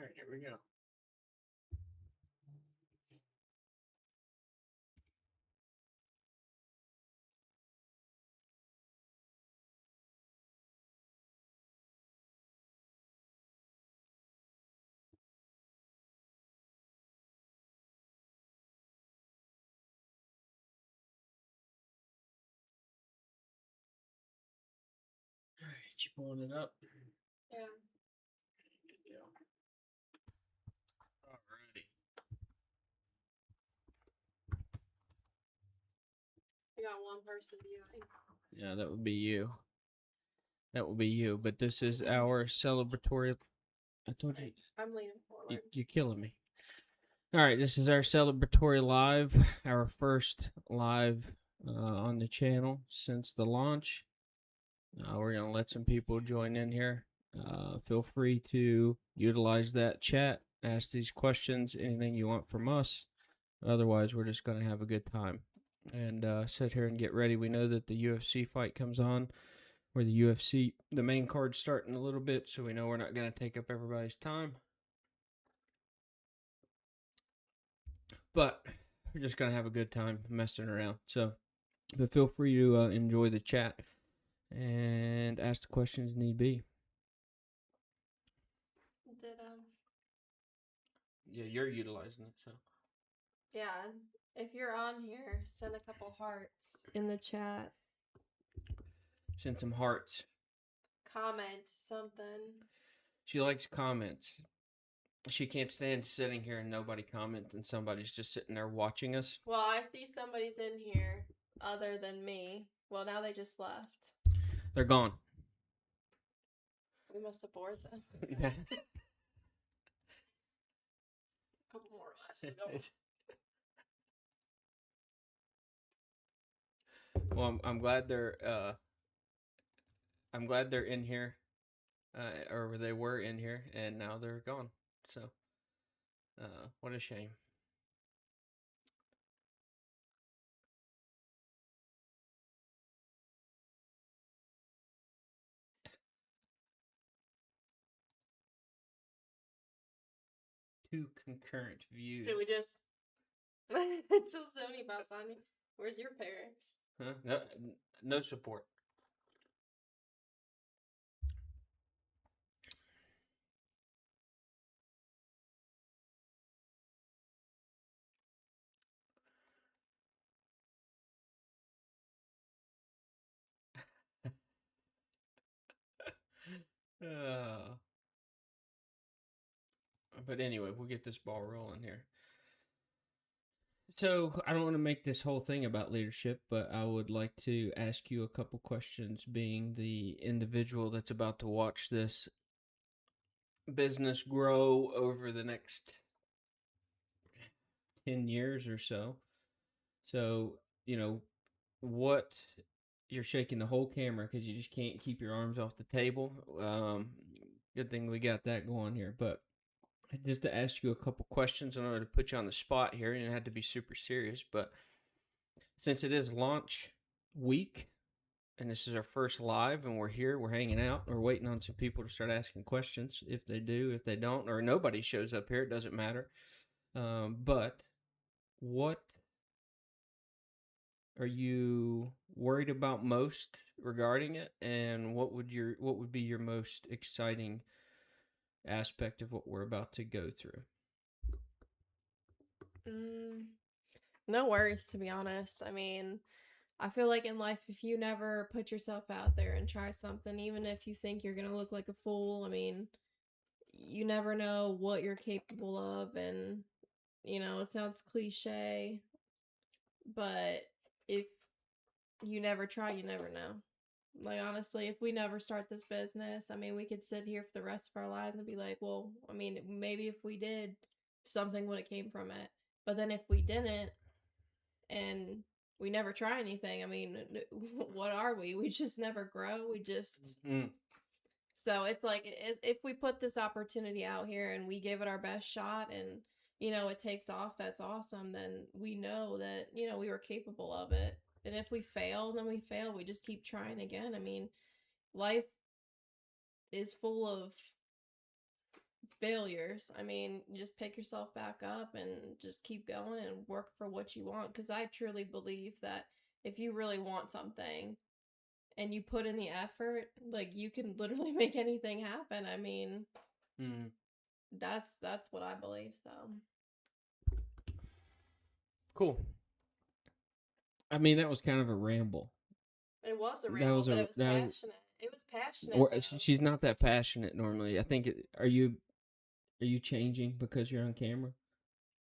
All right, here we go. All right, you pulling it up? Yeah. Good deal. All righty. I got one person viewing. Yeah, that would be you. That will be you. But this is our celebratory. I told you, I'm leaning forward. you're killing me. All right, this is our celebratory live, our first live on the channel since the launch. We're going to let some people join in here. Feel free to utilize that chat, ask these questions, anything you want from us. Otherwise, we're just going to have a good time and sit here and get ready. We know that the UFC fight comes on, where the main card's starting a little bit, so we know we're not going to take up everybody's time. But we're just going to have a good time messing around. So, but feel free to enjoy the chat and ask the questions need be. Did Yeah, you're utilizing it, so. Yeah, if you're on here, send a couple hearts in the chat. Send some hearts. Comment something. She likes comments. She can't stand sitting here and nobody comments and somebody's just sitting there watching us. Well, I see somebody's in here other than me. Well, now they just left. They're gone. We must have bored them. Couple more lives. Well, I'm glad they're in here, or they were in here, and now they're gone. So, what a shame. Two concurrent views. Should we just until Sony bounce on you? Where's your parents? Huh? No support. But anyway, we'll get this ball rolling here. So I don't want to make this whole thing about leadership, but I would like to ask you a couple questions, being the individual that's about to watch this business grow over the next 10 years or so. So, what you're shaking the whole camera because you just can't keep your arms off the table. Good thing we got that going here. But just to ask you a couple questions in order to put you on the spot here, and it had to be super serious. But since it is launch week, and this is our first live, and we're here, we're hanging out, we're waiting on some people to start asking questions. If they do, if they don't, or nobody shows up here, it doesn't matter. But what are you worried about most regarding it, and what would be your most exciting aspect of what we're about to go through? No worries, to be honest. I mean, I feel like in life, if you never put yourself out there and try something, even if you think you're gonna look like a fool, I mean, you never know what you're capable of. And it sounds cliche, but if you never try, you never know. Like, honestly, if we never start this business, I mean, we could sit here for the rest of our lives and be like, well, I mean, maybe if we did, something would have came from it. But then if we didn't and we never try anything, I mean, what are we? We just never grow. We just... So it's like, if we put this opportunity out here and we give it our best shot and, it takes off, that's awesome. Then we know that, we were capable of it. And if we fail, then we fail. We just keep trying again. I mean, life is full of failures. I mean, you just pick yourself back up and just keep going and work for what you want. Because I truly believe that if you really want something and you put in the effort, like you can literally make anything happen. I mean, Mm. that's what I believe. So Cool. I mean, that was kind of a ramble. it was a That ramble, was but a it was that was, passionate. It was passionate or though. she's not that passionate normally. I think. Are you changing because you're on camera?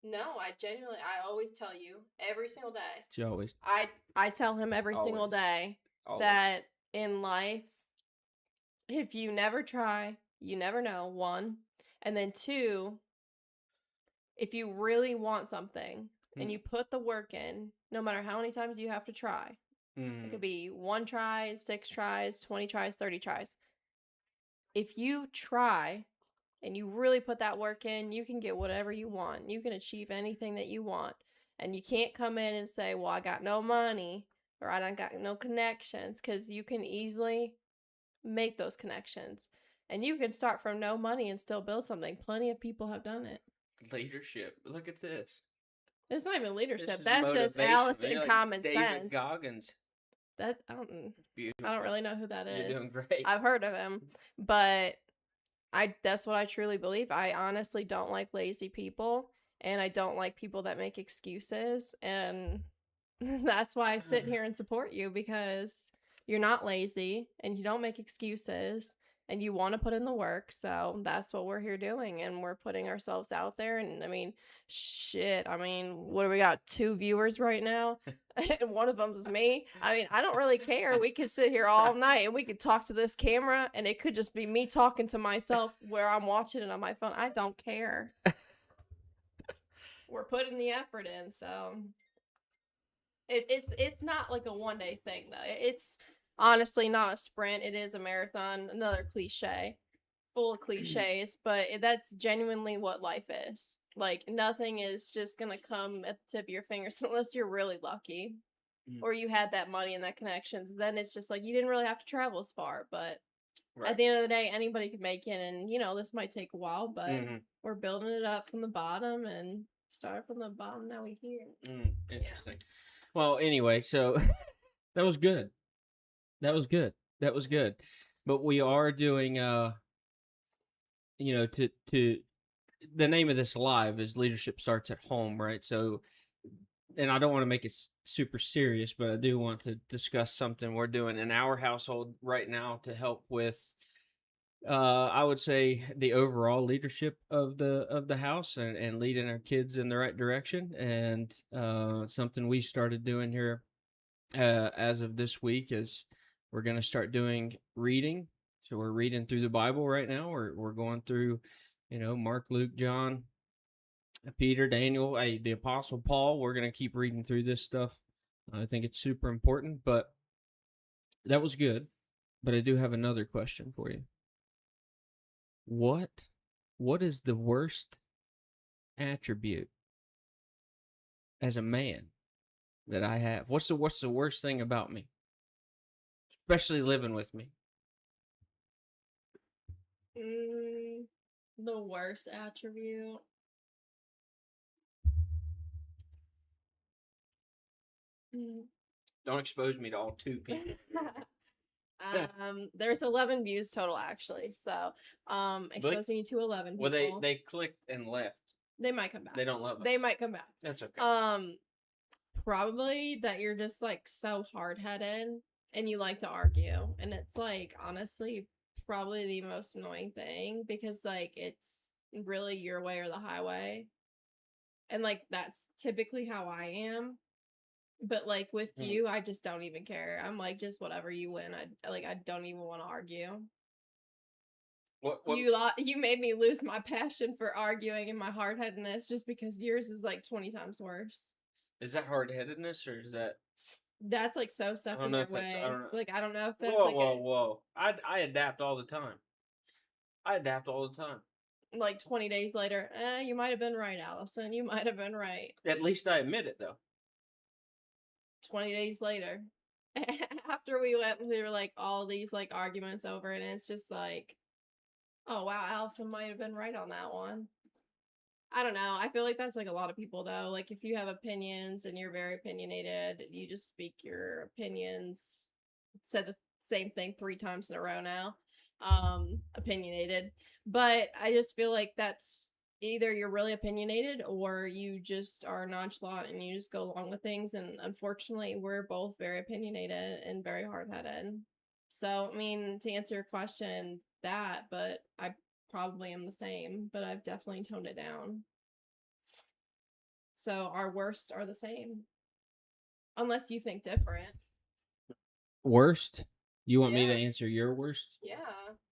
No, I genuinely, I always tell you every single day. She always, I tell him every single always, day always. that in life, if you never try, you never know. One, and then two, if you really want something and you put the work in, no matter how many times you have to try, it could be 1 try, 6 tries, 20 tries, 30 tries. If you try and you really put that work in, you can get whatever you want. You can achieve anything that you want. And you can't come in and say, well, I got no money or I don't got no connections, because you can easily make those connections. And you can start from no money and still build something. Plenty of people have done it. Leadership. Look at this. It's not even This leadership. is That's just motivation. Alice You're and like common David sense. Goggins. That Beautiful. I don't really know who that is. You're doing great. I've heard of him, but that's what I truly believe. I honestly don't like lazy people, and I don't like people that make excuses, and that's why I sit here and support you, because you're not lazy and you don't make excuses and you want to put in the work. So that's what we're here doing, and we're putting ourselves out there. And I mean, shit, I mean, what do we got? 2 viewers right now, and one of them is me. I mean, I don't really care. We could sit here all night and we could talk to this camera, and it could just be me talking to myself where I'm watching it on my phone. I don't care. We're putting the effort in, so it's not like a 1 day thing though. It's honestly not a sprint. It is a marathon. Another cliche, full of cliches, but that's genuinely what life is. Like nothing is just gonna come at the tip of your fingers unless you're really lucky, or you had that money and that connections. Then it's just like you didn't really have to travel as far. But Right. at the end of the day, anybody could make it, and this might take a while, but we're building it up from the bottom and start from the bottom. Now we here. Interesting. Well, anyway, so that was good. That was good. That was good. But we are doing to the name of this live is Leadership Starts at Home, right? So, and I don't want to make it super serious, but I do want to discuss something we're doing in our household right now to help with I would say the overall leadership of the house, and leading our kids in the right direction. And something we started doing here as of this week is we're going to start doing reading. So we're reading through the Bible right now. We're going through, Mark, Luke, John, Peter, Daniel, the Apostle Paul. We're going to keep reading through this stuff. I think it's super important. But that was good. But I do have another question for you. What is the worst attribute as a man that I have? What's the worst thing about me? Especially living with me. The worst attribute. Don't expose me to all 2 people. There's 11 views total actually, so exposing you to 11 people. Well, they clicked and left. They might come back. They don't love us. They might come back. That's okay. Probably that you're just like so hard-headed and you like to argue, and it's like honestly probably the most annoying thing, because like it's really your way or the highway, and like that's typically how I am. But like with you, I just don't even care. I'm like, just whatever you win. I don't even want to argue. What? You made me lose my passion for arguing and my hard-headedness just because yours is like 20 times worse. Is that hard-headedness, or is that? That's like so stuck in your way. Like I don't know if that's whoa. I adapt all the time. Like 20 days later, you might have been right, Allison. You might have been right. At least I admit it, though. 20 days later, after we were like all these like arguments over, and it's just like Oh wow, Allison might have been right on that one. I don't know. I feel like that's like a lot of people though. Like if you have opinions and you're very opinionated, you just speak your opinions. Said the same thing 3 times in a row now. Opinionated. But I just feel like that's either you're really opinionated or you just are nonchalant and you just go along with things. And unfortunately, we're both very opinionated and very hard headed. So, I mean, to answer your question, that, but I probably am the same, but I've definitely toned it down. So our worst are the same, unless you think different. Worst? You want me to Yeah, answer your worst? yeah.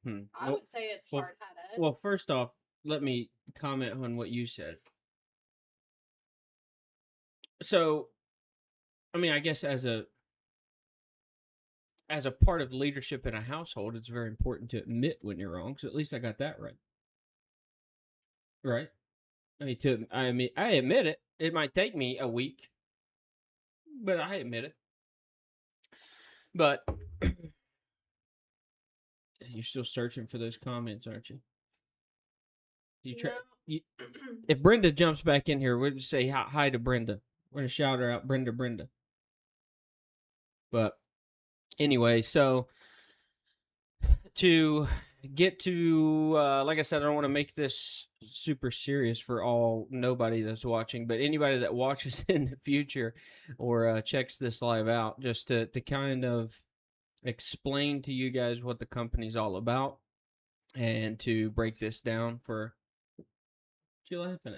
Hmm. I would say it's Well, hard headed. well. First off, let me comment on what you said. So, I mean, I guess as a part of leadership in a household, it's very important to admit when you're wrong. So at least I got that right. Right? I admit it. It might take me a week, but I admit it. But you're still searching for those comments, aren't you? You try. No. You, if Brenda jumps back in here, we'll just say hi to Brenda. We're gonna shout her out, Brenda, Brenda. But anyway, so to get to like I said, I don't want to make this super serious for nobody that's watching, but anybody that watches in the future or checks this live out, just to kind of explain to you guys what the company's all about and to break this down for what you laughing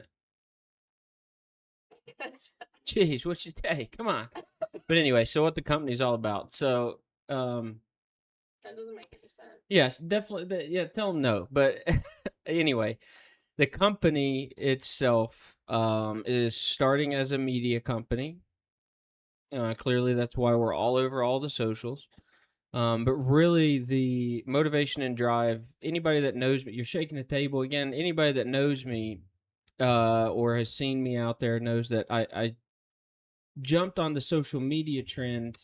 at. Jeez, what you say? Come on. But anyway, so what the company's all about. So That doesn't make any sense. yes, definitely. Yeah, tell them no. But anyway, the company itself is starting as a media company. Clearly, that's why we're all over all the socials. But really, the motivation and drive, anybody that knows me, you're shaking the table again. Anybody that knows me or has seen me out there knows that I jumped on the social media trend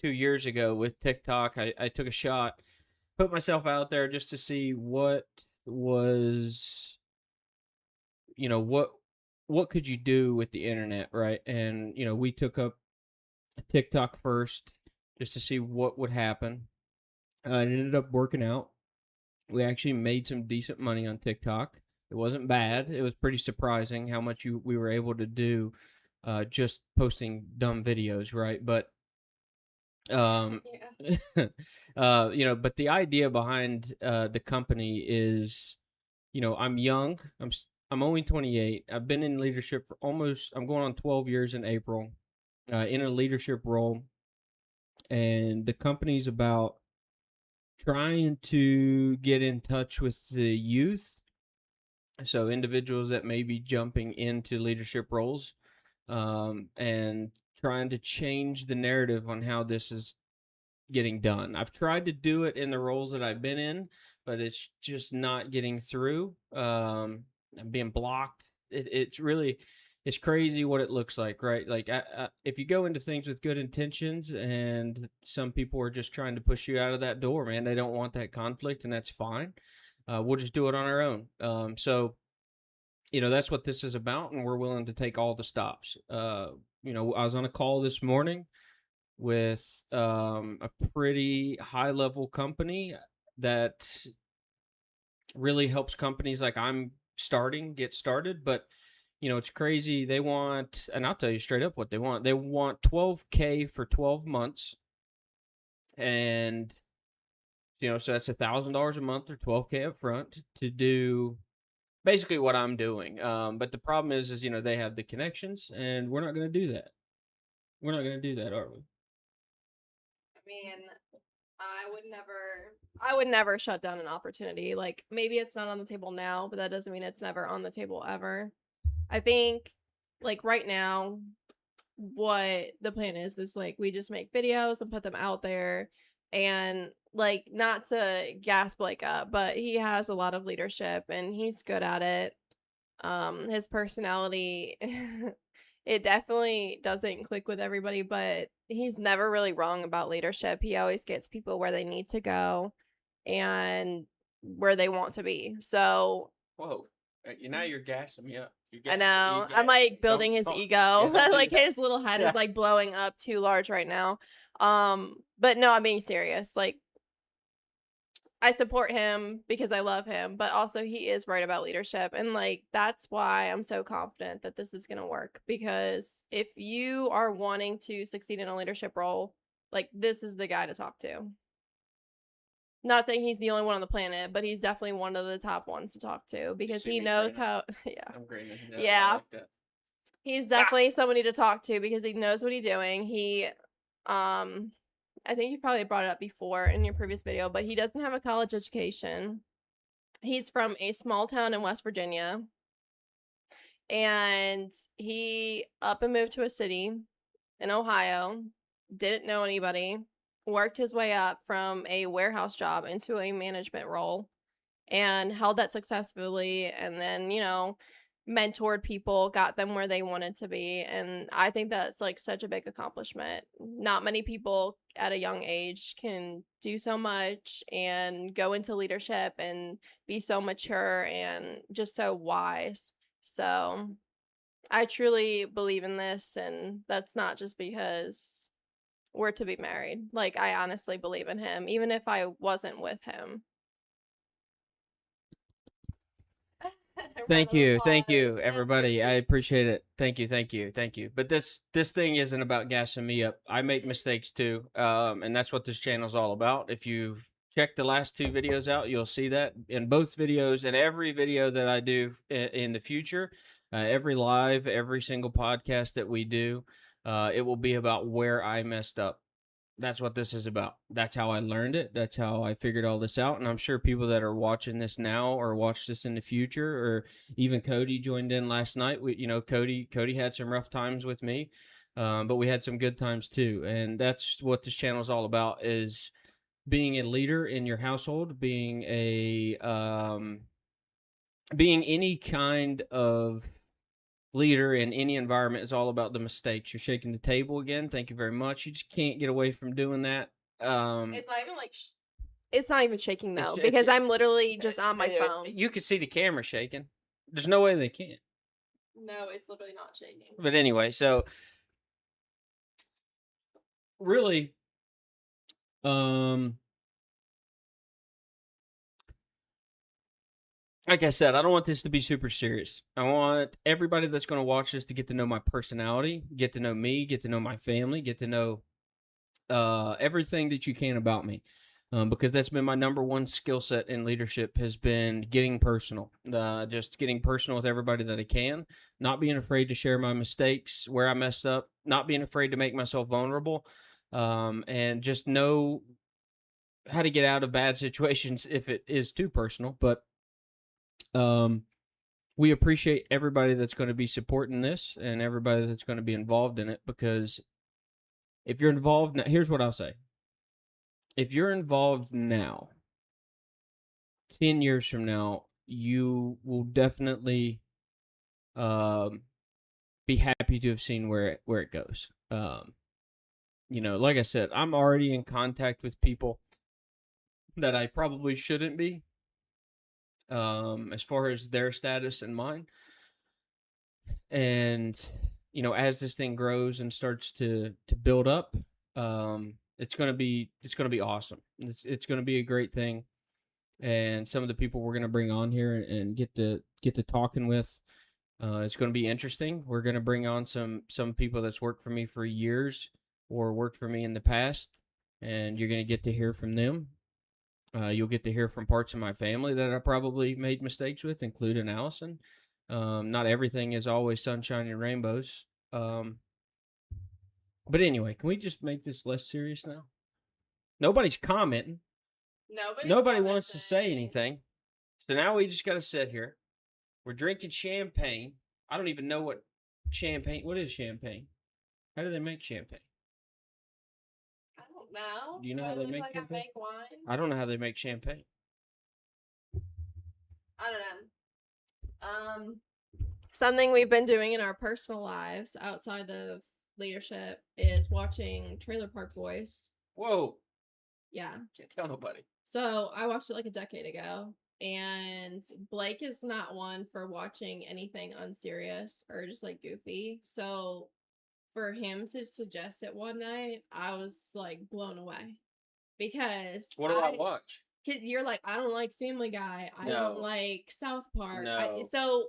2 years ago with TikTok. I took a shot, put myself out there just to see what was, what could you do with the internet, right? And we took up TikTok first just to see what would happen. It ended up working out. We actually made some decent money on TikTok. It wasn't bad. It was pretty surprising how much we were able to do just posting dumb videos, right? But Yeah. but the idea behind the company is, I'm young. I'm only 28. I've been in leadership for I'm going on 12 years in April, in a leadership role, and the company's about trying to get in touch with the youth, so individuals that may be jumping into leadership roles, and trying to change the narrative on how this is getting done. I've tried to do it in the roles that I've been in, but it's just not getting through. I'm being blocked. It's crazy what it looks like, right? Like if you go into things with good intentions, and some people are just trying to push you out of that door, man, they don't want that conflict, and that's fine. We'll just do it on our own. So that's what this is about, and we're willing to take all the stops. I was on a call this morning with a pretty high level company that really helps companies like I'm starting get started. But it's crazy. They want, and I'll tell you straight up what they want. They want 12K for 12 months, and so that's $1,000 a month or 12K up front to do basically what I'm doing. But the problem is they have the connections, and we're not going to do that. We're not going to do that, are we? I mean, I would never shut down an opportunity. Like maybe it's not on the table now, but that doesn't mean it's never on the table ever. I think like right now what the plan is like we just make videos and put them out there, and like not to gas Blake up, but he has a lot of leadership and he's good at it. His personality it definitely doesn't click with everybody, but he's never really wrong about leadership. He always gets people where they need to go. And where they want to be. So Whoa. Now you're gassing me up. I You know I'm gas. like Don't building his talk. ego. Yeah, don't do Like that. his little head is Yeah. like blowing up too large right now. But no, I'm being serious. Like I support him because I love him, but also he is right about leadership. And like that's why I'm so confident that this is going to work, because if you are wanting to succeed in a leadership role, like this is the guy to talk to. Not saying he's the only one on the planet, but he's definitely one of the top ones to talk to because See he me knows grinning? how yeah. I'm grinning. Yeah, I Yeah. like that. He's Ah! definitely somebody to talk to because he knows what he's doing. I think you probably brought it up before in your previous video, but he doesn't have a college education. He's from a small town in West Virginia, and he up and moved to a city in Ohio, didn't know anybody, worked his way up from a warehouse job into a management role and held that successfully, and then, mentored people, got them where they wanted to be. And I think that's like such a big accomplishment. Not many people at a young age can do so much and go into leadership and be so mature and just so wise. So I truly believe in this, and that's not just because we're to be married. Like I honestly believe in him even if I wasn't with him. Round Thank of you, thank applause. you, That's my everybody. I speech. appreciate it. Thank you, thank you, thank you. But this thing isn't about gassing me up. I make mistakes too, and that's what this channel's all about. If you've checked the last two videos out, you'll see that in both videos and every video that I do in the future, every live, every single podcast that we do, it will be about where I messed up. That's what this is about. That's how I learned it. That's how I figured all this out. And I'm sure people that are watching this now or watch this in the future, or even Cody joined in last night. Cody had some rough times with me, but we had some good times too. And that's what this channel is all about: is being a leader in your household, being any kind of leader in any environment is all about the mistakes. You're shaking the table again. Thank you very much. You just can't get away from doing that. It's not even like it's not even shaking It's, though it's because I'm literally just on my phone. you can see the camera shaking. There's no way they can't. No, it's literally not shaking. But anyway, so really, um, like I said, I don't want this to be super serious. I want everybody that's going to watch this to get to know my personality, get to know me, get to know my family, get to know everything that you can about me. Because that's been my number one skill set in leadership, has been getting personal, just getting personal with everybody that I can, not being afraid to share my mistakes, where I messed up, not being afraid to make myself vulnerable, and just know how to get out of bad situations if it is too personal. But um, we appreciate everybody that's going to be supporting this and everybody that's going to be involved in it, because if you're involved now, here's what I'll say. If you're involved now, 10 years from now, you will definitely um, be happy to have seen where it goes. Like I said, I'm already in contact with people that I probably shouldn't be, as far as their status and mine. And as this thing grows and starts to build up, it's gonna be awesome. It's gonna be a great thing. And some of the people we're gonna bring on here and get to talking with, it's going to be interesting. We're going to bring on some people that's worked for me for years or worked for me in the past, and you're going to get to hear from them. You'll get to hear from parts of my family that I probably made mistakes with, including Allison. Not everything is always sunshine and rainbows. But anyway, can we just make this less serious now? Nobody's commenting. Nobody's Nobody wants to say commenting. anything. So now we just got to sit here. We're drinking champagne. I don't even know what is champagne? How do they make champagne? I don't know. Do you know Do how I they look make like champagne? I make wine? I don't know how they make champagne. I don't know. Something we've been doing in our personal lives outside of leadership is watching Trailer Park Boys. Whoa. Yeah. Can't tell nobody. So I watched it like a decade ago, and Blake is not one for watching anything unserious or just like goofy. So for him to suggest it one night, I was like blown away because What do I watch? because you're like, I don't like Family Guy, I don't No, like South Park. no, So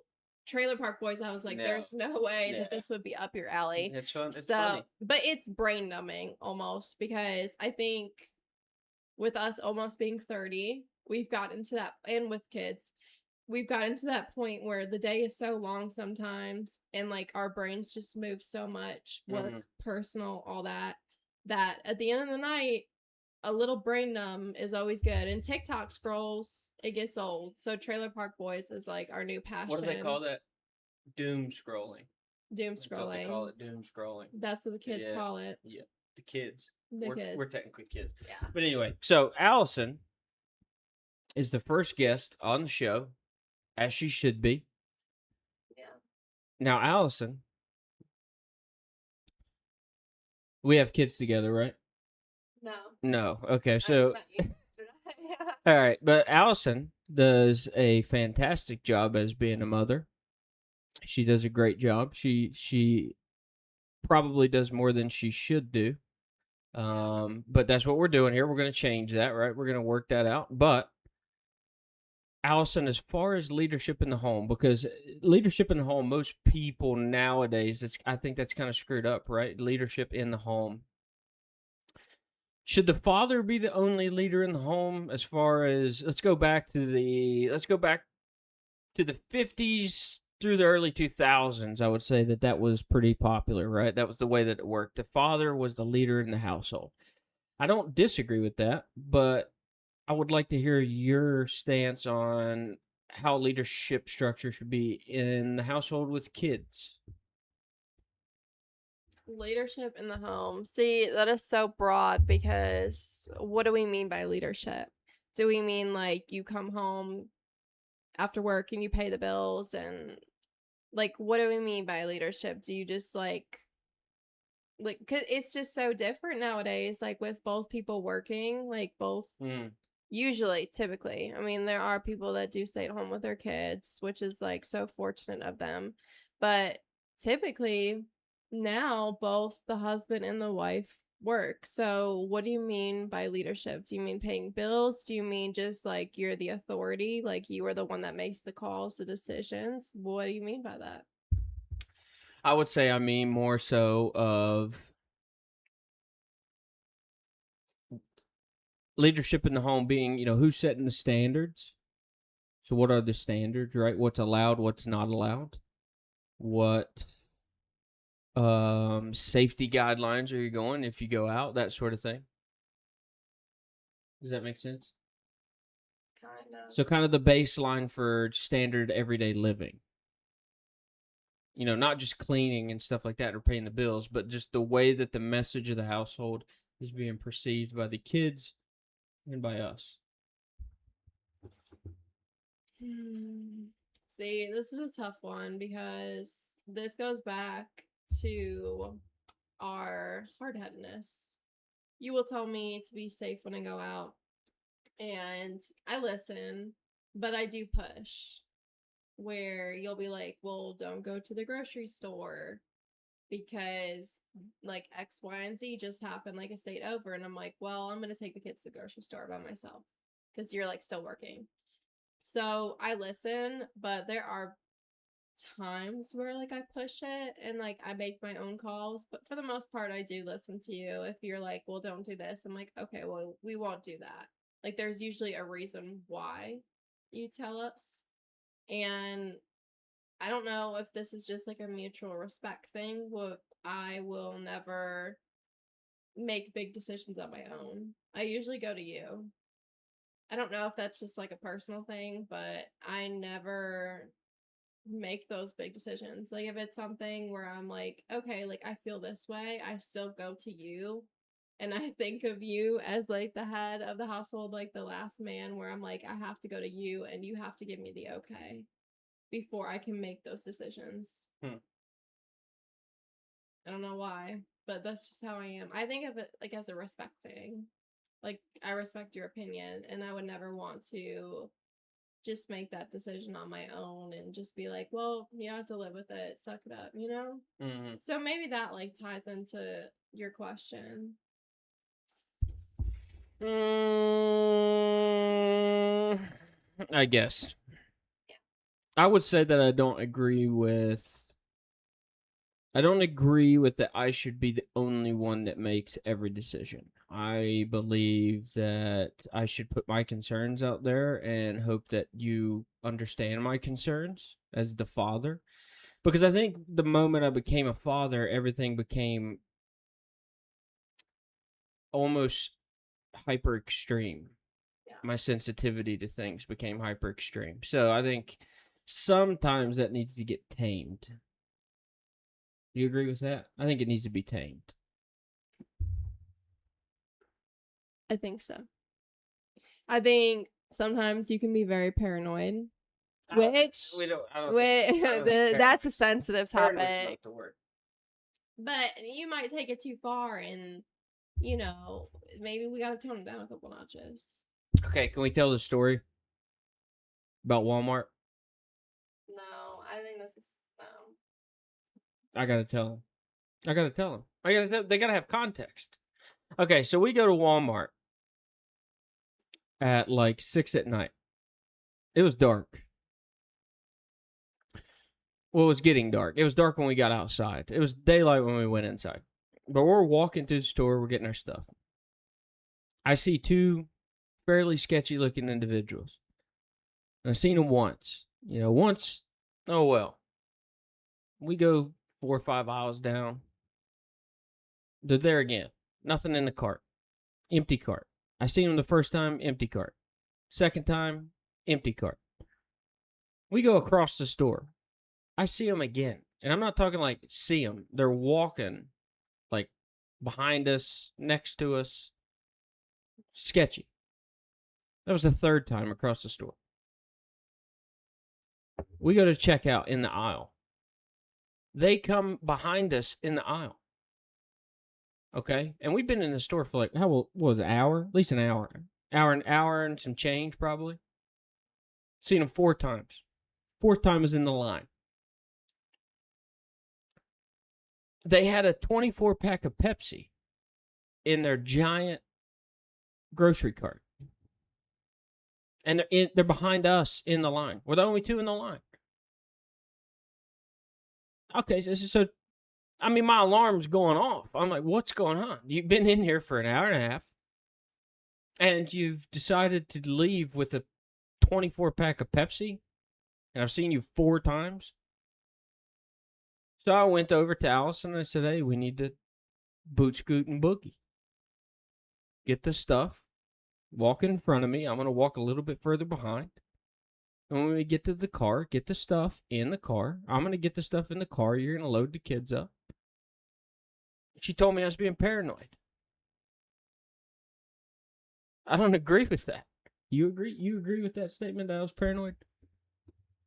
Trailer Park Boys, I was like, no. there's no way Yeah, that this would be up your alley. it's fun. It's So, funny. but it's brain numbing almost because I think with us almost being 30, we've gotten to that, and with kids, we've gotten to that point where the day is so long sometimes, and like our brains just move so much, work, personal, all that, that at the end of the night, a little brain numb is always good. And TikTok scrolls, it gets old. So Trailer Park Boys is like our new What do they passion. call that? Doom scrolling. Doom That's what they call scrolling. it. Doom scrolling. That's what the kids Yeah, call it. yeah. The kids. The kids. We're technically kids. Yeah. But anyway, so Allison is the first guest on the show, as she should be. Yeah. Now, Allison, we have kids together, right? No. No. Okay, I so just met you yesterday. all right, but Allison does a fantastic job as being a mother. She does a great job. She probably does more than she should do. But that's what we're doing here. We're going to change that, right? We're going to work that out. But Allison, as far as leadership in the home, because leadership in the home, most people nowadays, I think that's kind of screwed up, right? Leadership in the home. Should the father be the only leader in the home? As far as let's go back to the 50s through the early 2000s. I would say that was pretty popular, right? That was the way that it worked. The father was the leader in the household. I don't disagree with that, but I would like to hear your stance on how leadership structure should be in the household with kids. Leadership in the home. See, that is so broad because what do we mean by leadership? Do we mean like you come home after work and you pay the bills, and like what do we mean by leadership? Do you just like cuz it's just so different nowadays, like with both people working, like both usually, typically. I mean, there are people that do stay at home with their kids, which is like so fortunate of them. But typically, now both the husband and the wife work. So, what do you mean by leadership? Do you mean paying bills? Do you mean just like you're the authority, like you are the one that makes the calls, the decisions? What do you mean by that? I would say I mean more so of leadership in the home being, who's setting the standards. So what are the standards, right? What's allowed, what's not allowed? What safety guidelines are you going if you go out, that sort of thing? Does that make sense? Kind of. So kind of the baseline for standard everyday living. Not just cleaning and stuff like that or paying the bills, but just the way that the message of the household is being perceived by the kids and by us. See, this is a tough one because this goes back to our hard-headedness. You will tell me to be safe when I go out, and I listen, but I do push. Where you'll be like, well, don't go to the grocery store because like X, Y, and Z just happened like a state over. And I'm like, well, I'm going to take the kids to the grocery store by myself because you're like still working. So I listen, but there are times where like I push it and like I make my own calls, but for the most part I do listen to you. If you're like, well, don't do this, I'm like, okay, well, we won't do that. Like there's usually a reason why you tell us. And I don't know if this is just like a mutual respect thing. What I will never make big decisions on my own. I usually go to you. I don't know if that's just like a personal thing, but I never make those big decisions. Like if it's something where I'm like, okay, like I feel this way, I still go to you. And I think of you as like the head of the household, like the last man, where I'm like, I have to go to you and you have to give me the okay before I can make those decisions. I don't know why, but that's just how I am. I think of it like as a respect thing. Like, I respect your opinion, and I would never want to just make that decision on my own and just be like, well, you have to live with it, suck it up, you know? Hmm. So maybe that like ties into your question. Mm, I guess. I would say that I don't agree with that I should be the only one that makes every decision. I believe that I should put my concerns out there and hope that you understand my concerns as the father. Because I think the moment I became a father, everything became almost hyper extreme. Yeah. My sensitivity to things became hyper extreme. So I think sometimes that needs to get tamed. Do you agree with that? I think it needs to be tamed. I think so. I think sometimes you can be very paranoid, which I don't think. that's a sensitive Paranoid's topic. not the word. But you might take it too far, and you know, maybe we got to tone it down a couple notches. Okay, can we tell the story about Walmart? No, I think this is I gotta tell them. I gotta tell them. They gotta have context. Okay, so we go to Walmart at like 6 at night. It was dark. Well, it was getting dark. It was dark when we got outside. It was daylight when we went inside. But we're walking through the store. We're getting our stuff. I see two fairly sketchy looking individuals. And I've seen them once. Once. Oh well. We go 4 or 5 aisles down. They're there again. Nothing in the cart. Empty cart. I seen them the first time. Empty cart. Second time. Empty cart. We go across the store. I see them again. And I'm not talking like see them. They're walking like behind us, next to us. Sketchy. That was the third time across the store. We go to checkout in the aisle. They come behind us in the aisle. Okay? And we've been in the store for like, what was it, an hour? At least an hour. Hour and some change, probably. Seen them 4 times. Fourth time was in the line. They had a 24-pack of Pepsi in their giant grocery cart. And they're behind us in the line. We're the only two in the line. Okay, so I mean, my alarm's going off. I'm like, what's going on? You've been in here for an hour and a half, and you've decided to leave with a 24-pack of Pepsi, and I've seen you 4 times. So I went over to Allison and I said, hey, we need to boot scoot and boogie. Get the stuff. Walk in front of me. I'm going to walk a little bit further behind. And when we get to the car, get the stuff in the car. I'm going to get the stuff in the car. You're going to load the kids up. She told me I was being paranoid. I don't agree with that. You agree? You agree with that statement that I was paranoid?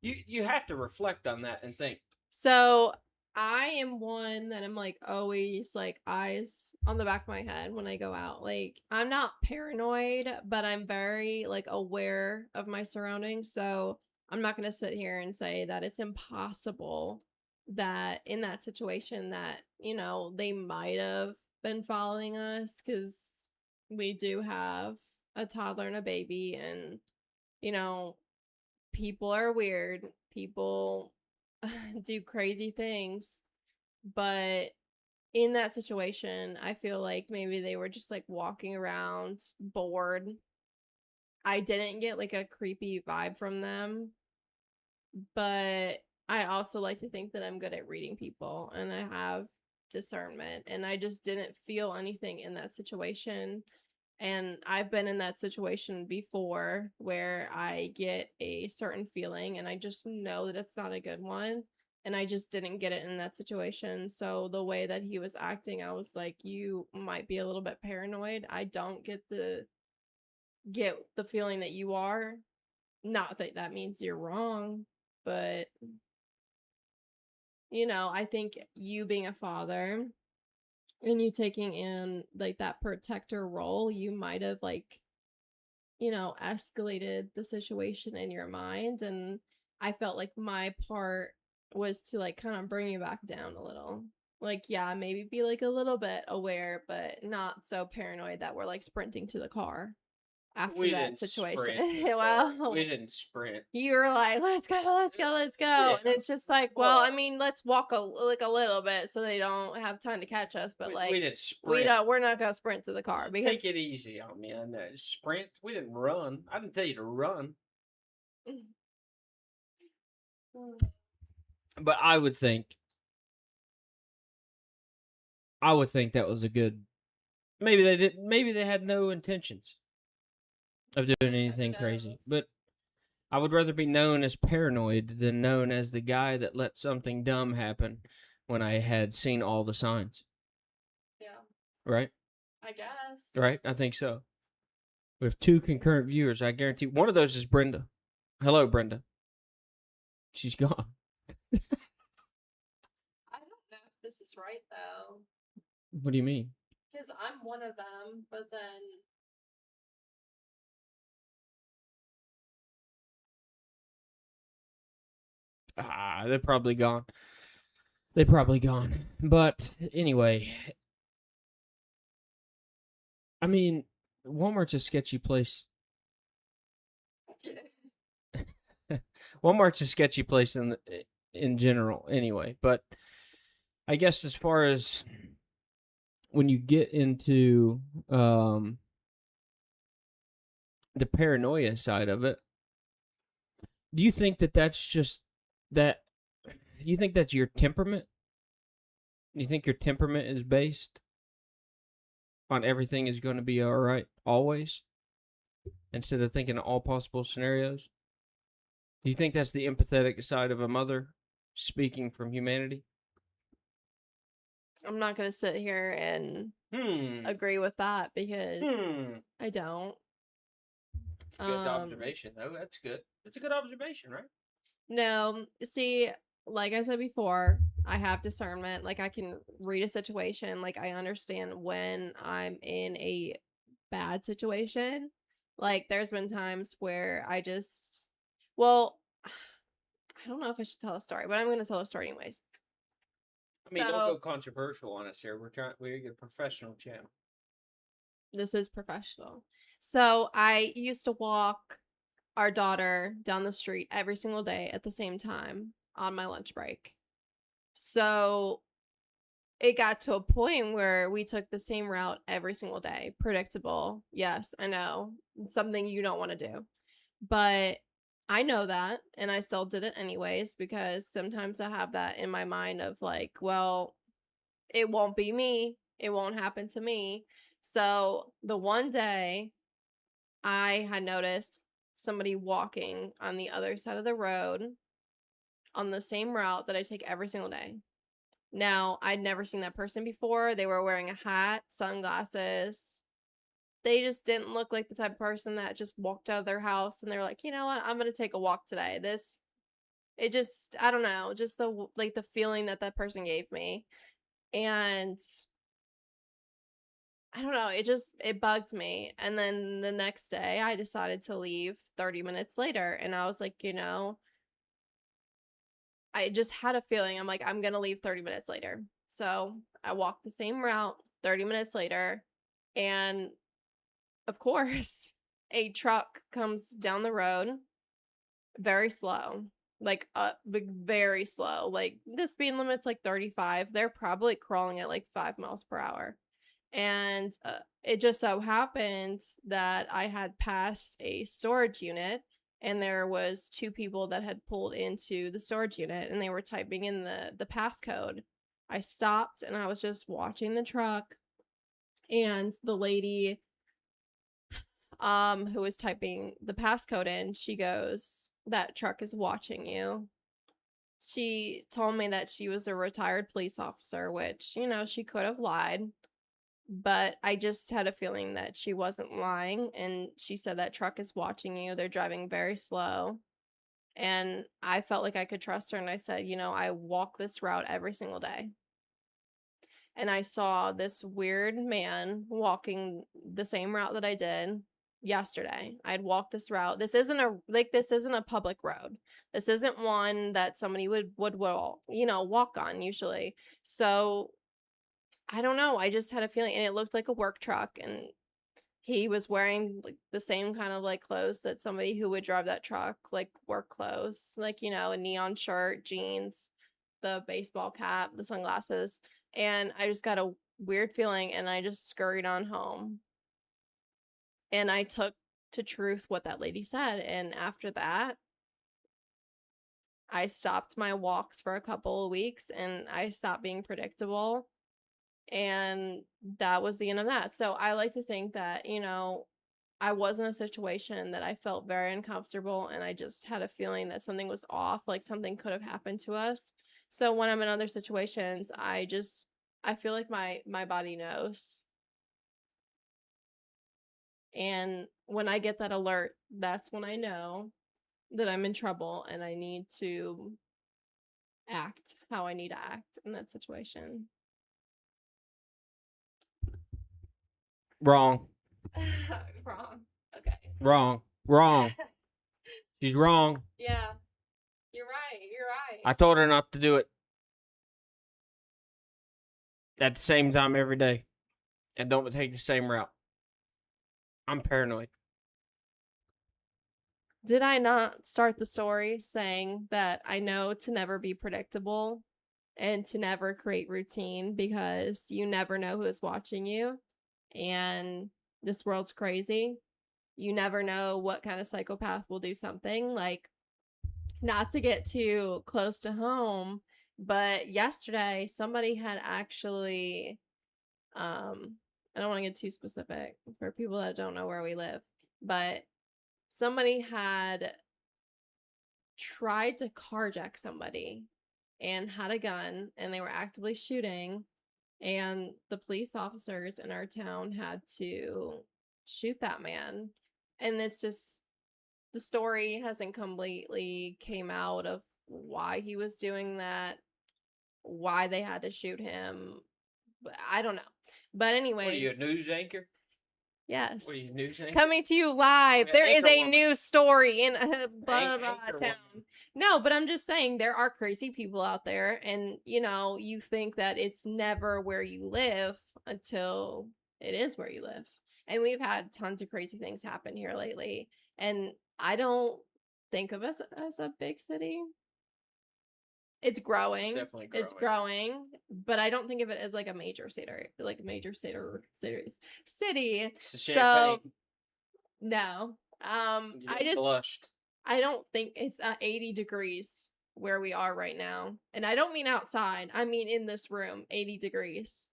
You have to reflect on that and think. So I am one that I'm like always like eyes on the back of my head when I go out. Like I'm not paranoid, but I'm very like aware of my surroundings. So I'm not going to sit here and say that it's impossible that in that situation that, they might have been following us cuz we do have a toddler and a baby, and you know, people are weird. People do crazy things. But in that situation, I feel like maybe they were just like walking around bored. I didn't get like a creepy vibe from them, but I also like to think that I'm good at reading people and I have discernment, and I just didn't feel anything in that situation. And I've been in that situation before where I get a certain feeling and I just know that it's not a good one. And I just didn't get it in that situation. So the way that he was acting, I was like, you might be a little bit paranoid. I don't get the feeling that you are. Not that that means you're wrong, but I think you being a father, And you taking in like that protector role, you might have like, escalated the situation in your mind. And I felt like my part was to like kind of bring you back down a little. Like, yeah, maybe be like a little bit aware, but not so paranoid that we're like sprinting to the car after We that didn't situation. sprint to the car. We Well, didn't sprint. you were like, let's go, let's go, let's go. Yeah. And it's just like, well, I Well, mean, let's walk like a little bit so they don't have time to catch us. But we like, didn't sprint. we're not gonna sprint to the car because Take it easy on me on that sprint. We didn't run. I didn't tell you to run. But I would think that was a good. Maybe they did. Maybe they had no intentions of doing anything crazy. But I would rather be known as paranoid than known as the guy that let something dumb happen when I had seen all the signs. Yeah, Right? I guess. Right? I think so. We have 2 concurrent viewers. I guarantee one of those is Brenda. Hello, Brenda. She's gone. I don't know if this is right though, What do you mean? because I'm one of them, but then They're probably gone. They're probably gone. But anyway, I mean, Walmart's a sketchy place. Walmart's a sketchy place in general, anyway. But I guess as far as when you get into the paranoia side of it, do you think that that's just that? Do you think that's your temperament? Do you think your temperament is based on everything is going to be all right always, instead of thinking of all possible scenarios? Do you think that's the empathetic side of a mother speaking from humanity? I'm not gonna sit here and Hmm. agree with that because Hmm. I don't. Good observation, though. That's good. That's a good observation, right? No, see, like I said before, I have discernment. Like I can read a situation. Like I understand when I'm in a bad situation. Like there's been times where well, I don't know if I should tell a story, but I'm going to tell a story anyways. I mean, don't go So controversial on us here. We're a professional channel. this is professional. So I used to walk our daughter down the street every single day at the same time on my lunch break. So it got to a point where we took the same route every single day. Predictable. Yes, I know. Something you don't want to do. But I know that and I still did it anyways because sometimes I have that in my mind of like, well, it won't be me. It won't happen to me. So the one day I had noticed somebody walking on the other side of the road on the same route that I take every single day. Now, I'd never seen that person before. They were wearing a hat, sunglasses. They just didn't look like the type of person that just walked out of their house and they're like, you know what, I'm going to take a walk today. I don't know, just the feeling that that person gave me. And I don't know, it bugged me. And then the next day I decided to leave 30 minutes later. And I was like, I just had a feeling. I'm like, I'm going to leave 30 minutes later. So I walked the same route 30 minutes later. And of course, a truck comes down the road very slow, very slow. Like the speed limit's like 35. They're probably crawling at like 5 miles per hour. And it just so happened that I had passed a storage unit and there was 2 people that had pulled into the storage unit and they were typing in the passcode. I stopped and I was just watching the truck, and the lady who was typing the passcode in, she goes, "That truck is watching you." She told me that she was a retired police officer, which, she could have lied, but I just had a feeling that she wasn't lying. And she said that truck is watching you. They're driving very slow. And I felt like I could trust her. And I said, I walk this route every single day. and I saw this weird man walking the same route that I did yesterday. I'd walked this route. This isn't a public road. This isn't one that somebody would walk on usually. So I don't know. I just had a feeling, and it looked like a work truck, and he was wearing like the same kind of like clothes that somebody who would drive that truck, like work clothes, like, a neon shirt, jeans, the baseball cap, the sunglasses. And I just got a weird feeling, and I just scurried on home. And I took to truth what that lady said. And after that, I stopped my walks for a couple of weeks, and I stopped being predictable. And that was the end of that. So I like to think that, I was in a situation that I felt very uncomfortable, and I just had a feeling that something was off, like something could have happened to us. So when I'm in other situations, I feel like my body knows. And when I get that alert, that's when I know that I'm in trouble and I need to act how I need to act in that situation. Wrong. Wrong. Okay. Wrong. She's wrong. Yeah. You're right. You're right. I told her not to do it. At the same time every day. And don't take the same route. I'm paranoid. Did I not start the story saying that I know to never be predictable and to never create routine because you never know who is watching you, and this world's crazy? You never know what kind of psychopath will do something. Like, not to get too close to home, but yesterday somebody had actually I don't want to get too specific for people that don't know where we live, but somebody had tried to carjack somebody and had a gun, and they were actively shooting, and the police officers in our town had to shoot that man. And it's just, the story hasn't completely came out of why he was doing that, why they had to shoot him. But I don't know. But anyways, What are you, a news anchor? Yes. What are you, news anchor? Coming to you live. There is a news story in blah, blah, blah, town. Woman. No, but I'm just saying there are crazy people out there, and you think that it's never where you live until it is where you live. And we've had tons of crazy things happen here lately, and I don't think of us as a big city. It's growing. Definitely growing. It's growing, but I don't think of it as like a major city, city. So no. Blushed. I don't think it's 80 degrees where we are right now. And I don't mean outside. I mean in this room, 80 degrees.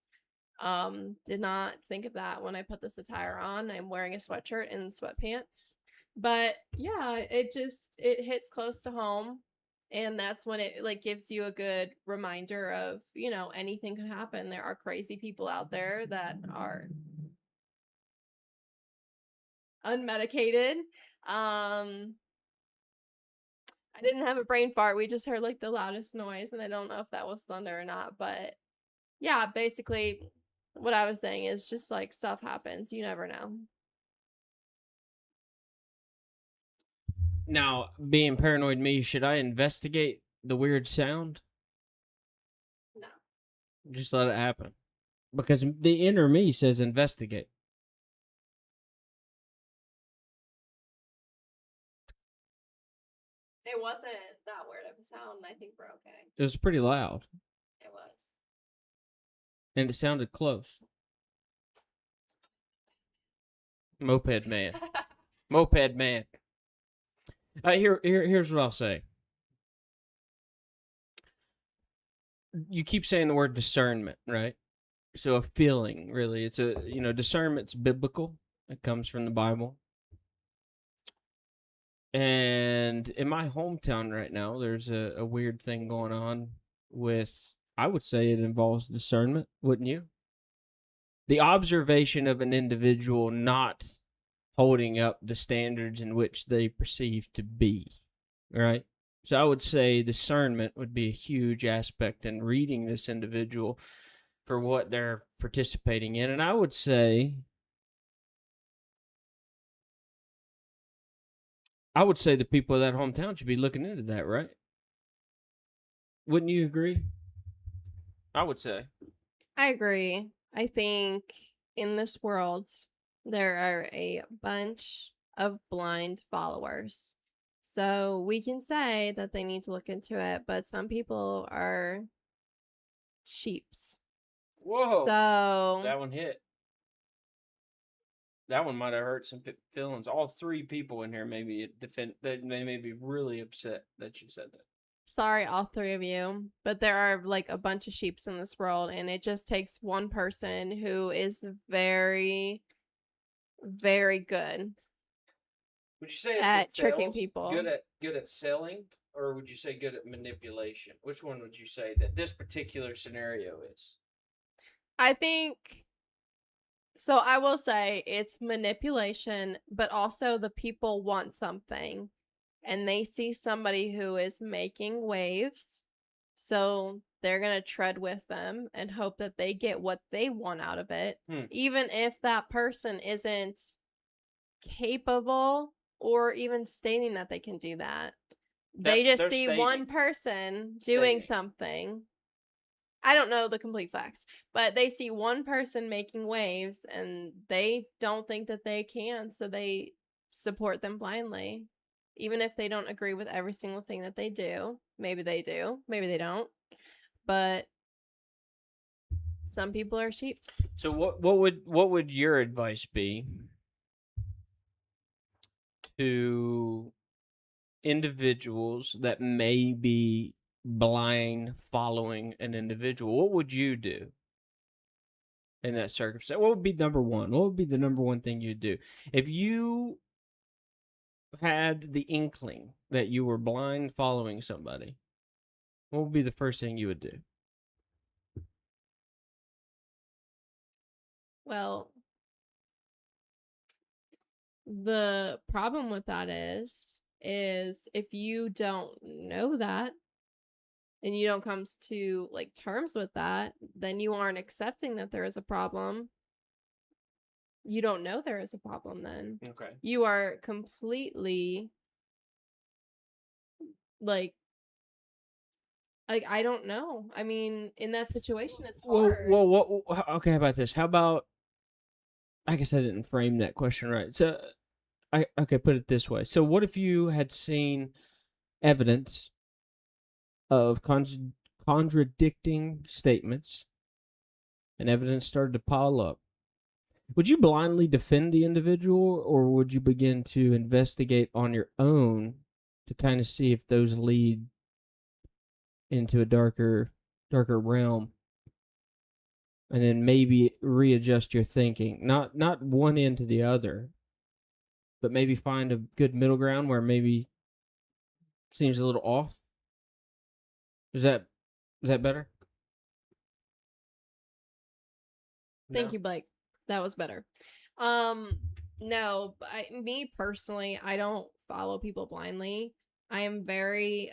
Did not think of that when I put this attire on. I'm wearing a sweatshirt and sweatpants. But yeah, it hits close to home. And that's when it like gives you a good reminder of, anything could happen. There are crazy people out there that are unmedicated. I didn't have a brain fart. We just heard like the loudest noise, and I don't know if that was thunder or not. But yeah, basically what I was saying is just like stuff happens. You never know. Now, being paranoid me, should I investigate the weird sound? No. Just let it happen. Because the inner me says investigate. It wasn't that weird of a sound, and I think we're okay. It was pretty loud. It was. And it sounded close. Moped man. Moped man. Here's what I'll say. You keep saying the word discernment, right? So a feeling, really. It's discernment's biblical. It comes from the Bible. And in my hometown right now, there's a weird thing going on with, I would say it involves discernment, wouldn't you? The observation of an individual not holding up the standards in which they perceive to be, right? So I would say discernment would be a huge aspect in reading this individual for what they're participating in. And I would say the people of that hometown should be looking into that, right? Wouldn't you agree? I would say. I agree. I think in this world, there are a bunch of blind followers. So we can say that they need to look into it, but some people are sheeps. Whoa. So That one hit. That one might have hurt some feelings. All three people in here maybe they may be really upset that you said that. sorry, all three of you, but there are like a bunch of sheeps in this world, and it just takes one person who is very, very good Would you say it's at just tricking sales? people. Good at selling, or would you say good at manipulation? Which one would you say that this particular scenario is? I think so. I will say it's manipulation, but also the people want something and they see somebody who is making waves. So they're going to tread with them and hope that they get what they want out of it, even if that person isn't capable or even stating that they can do that. They just see one person doing something. I don't know the complete facts, but they see one person making waves and they don't think that they can, so they support them blindly. Even if they don't agree with every single thing that they do. Maybe they do, maybe they don't. But some people are sheep. So what would your advice be to individuals that may be blind following an individual? What would you do in that circumstance? What would be number one? What would be the number one thing you'd do if you had the inkling that you were blind following somebody? What would be the first thing you would do? Well, the problem with that is if you don't know that and you don't come to like terms with that, then you aren't accepting that there is a problem. You don't know there is a problem then. Okay. You are completely like I don't know. I mean, in that situation it's hard. Well, okay, how about this? How about, I guess I didn't frame that question right. So put it this way. So what if you had seen evidence of contradicting statements and evidence started to pile up? Would you blindly defend the individual, or would you begin to investigate on your own to kind of see if those lead into a darker realm, and then maybe readjust your thinking? Not one end to the other, but maybe find a good middle ground where maybe seems a little off. Is that better? Thank you, Blake. That was better. No, me personally, I don't follow people blindly. I am very,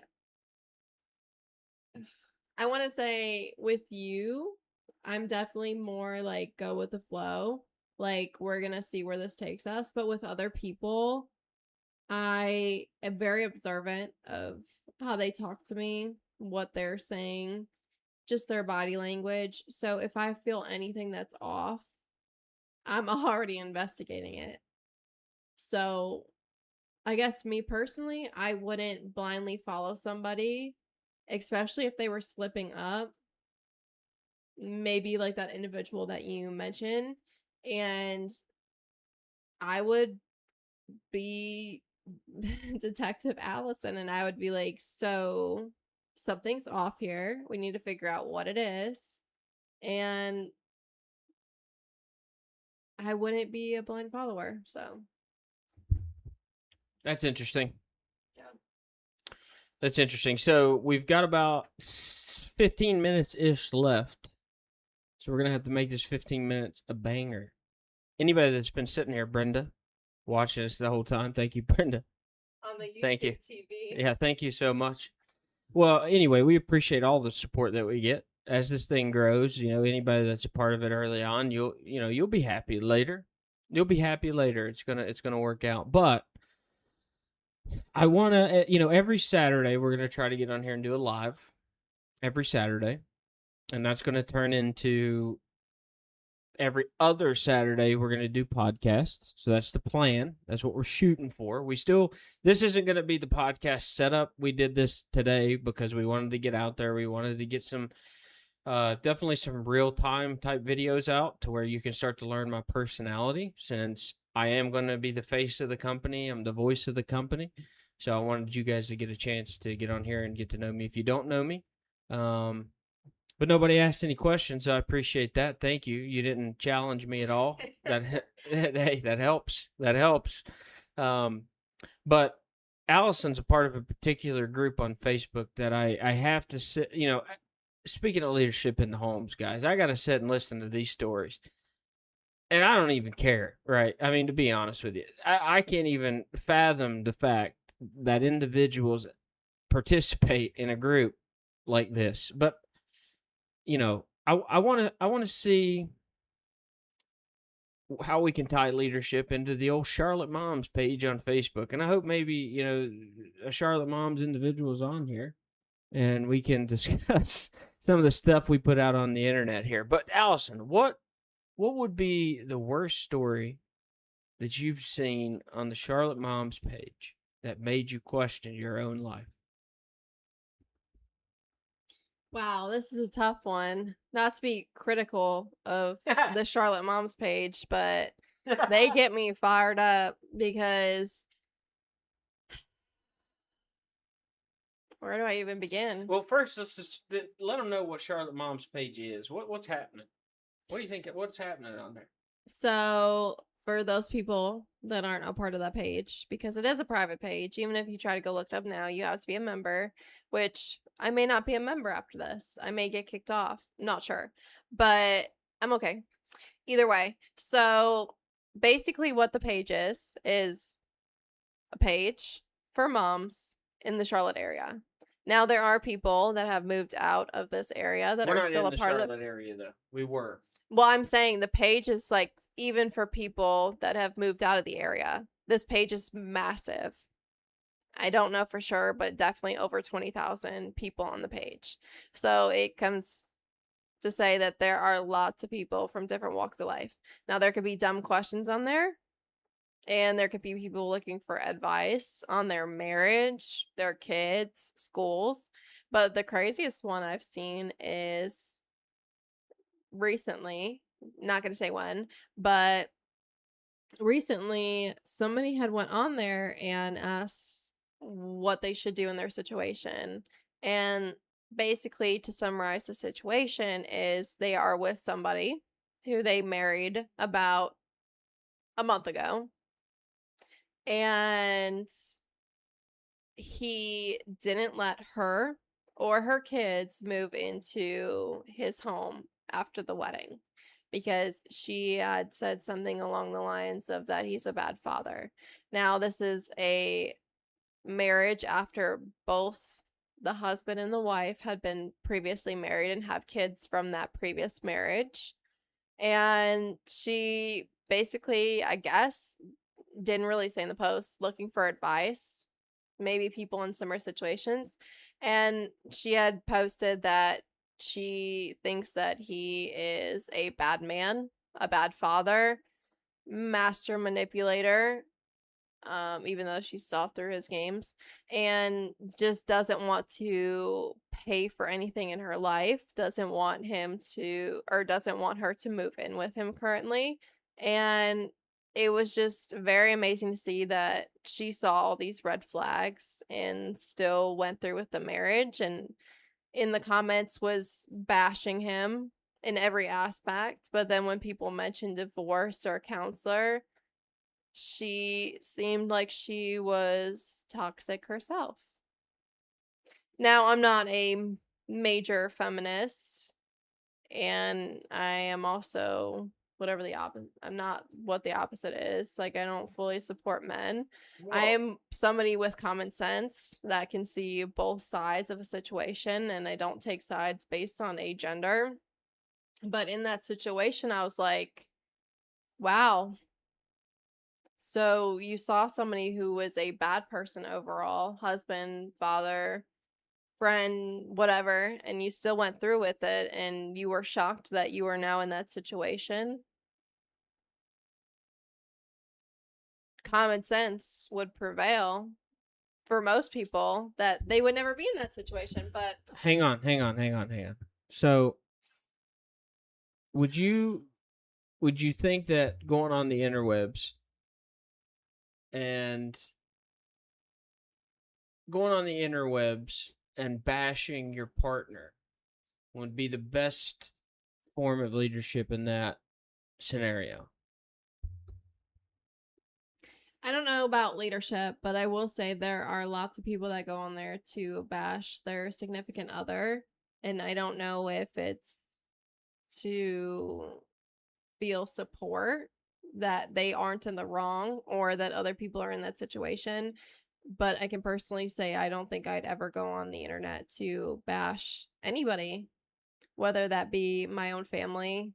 I want to say with you, I'm definitely more like go with the flow. Like we're going to see where this takes us. But with other people, I am very observant of how they talk to me, what they're saying, just their body language. So if I feel anything that's off, I'm already investigating it. So I guess me personally, I wouldn't blindly follow somebody, especially if they were slipping up. Maybe like that individual that you mentioned. And I would be Detective Allison and I would be like, so something's off here. We need to figure out what it is. And I wouldn't be a blind follower. So that's interesting. Yeah. That's interesting. So we've got about 15 minutes-ish left. So we're going to have to make this 15 minutes a banger. Anybody that's been sitting here, Brenda, watching us the whole time, thank you, Brenda. On the YouTube Thank you. TV. Yeah, thank you so much. Well, anyway, we appreciate all the support that we get. as this thing grows, anybody that's a part of it early on, you'll be happy later. You'll be happy later. It's gonna work out. But I want to, every Saturday we're gonna try to get on here and do a live every Saturday, and that's gonna turn into every other Saturday we're going to do podcasts. So that's the plan. That's what we're shooting for. This isn't going to be the podcast setup. We did this today because we wanted to get out there. We wanted to get some, definitely some real time type videos out to where you can start to learn my personality, since I am going to be the face of the company. I'm the voice of the company. So I wanted you guys to get a chance to get on here and get to know me if you don't know me. But nobody asked any questions, so I appreciate that. Thank you. You didn't challenge me at all. Hey, that helps. That helps. But Allison's a part of a particular group on Facebook that I have to sit. Speaking of leadership in the homes, guys, I got to sit and listen to these stories, and I don't even care, right? I mean, to be honest with you, I can't even fathom the fact that individuals participate in a group like this, but I want to see how we can tie leadership into the old Charlotte Moms page on Facebook, and I hope maybe a Charlotte Moms individual is on here, and we can discuss some of the stuff we put out on the internet here. But Allison, what would be the worst story that you've seen on the Charlotte Moms page that made you question your own life? Wow, this is a tough one. Not to be critical of the Charlotte Moms page, but they get me fired up because where do I even begin? Well, first, let's just let them know what Charlotte Moms page is. What's happening? What do you think? What's happening on there? So, for those people that aren't a part of that page, because it is a private page, even if you try to go look it up now, you have to be a member, which I may not be a member after this. I may get kicked off. Not sure. But I'm okay. Either way. So, basically, what the page is a page for moms in the Charlotte area. Now, there are people that have moved out of this area that are still a part of the Charlotte area, though. We were. Well, I'm saying the page is like even for people that have moved out of the area. This page is massive. I don't know for sure, but definitely over 20,000 people on the page. So it comes to say that there are lots of people from different walks of life. Now, there could be dumb questions on there, and there could be people looking for advice on their marriage, their kids, schools. But the craziest one I've seen is recently, not going to say when, but recently somebody had went on there and asked what they should do in their situation. And basically, to summarize the situation, is they are with somebody who they married about a month ago, and he didn't let her or her kids move into his home after the wedding because she had said something along the lines of that he's a bad father. Now, this is a marriage after both the husband and the wife had been previously married and have kids from that previous marriage. And she basically, I guess, didn't really say in the post, looking for advice, maybe people in similar situations. And she had posted that she thinks that he is a bad man, a bad father, master manipulator, even though she saw through his games, and just doesn't want to pay for anything in her life, doesn't want her to move in with him currently. And it was just very amazing to see that she saw all these red flags and still went through with the marriage, and in the comments was bashing him in every aspect. But then when people mentioned divorce or a counselor, she seemed like she was toxic herself. Now, I'm not a major feminist, and I am also whatever the opposite. I'm not what the opposite is. Like, I don't fully support men. I Well, am somebody with common sense that can see both sides of a situation, and I don't take sides based on a gender. But in that situation, I was like, wow. So you saw somebody who was a bad person overall, husband, father, friend, whatever, and you still went through with it, and you were shocked that you are now in that situation. Common sense would prevail for most people that they would never be in that situation. But hang on. So, would you think that going on the interwebs and bashing your partner would be the best form of leadership in that scenario? I don't know about leadership, but I will say there are lots of people that go on there to bash their significant other. And I don't know if it's to feel support that they aren't in the wrong or that other people are in that situation. But I can personally say I don't think I'd ever go on the internet to bash anybody, whether that be my own family,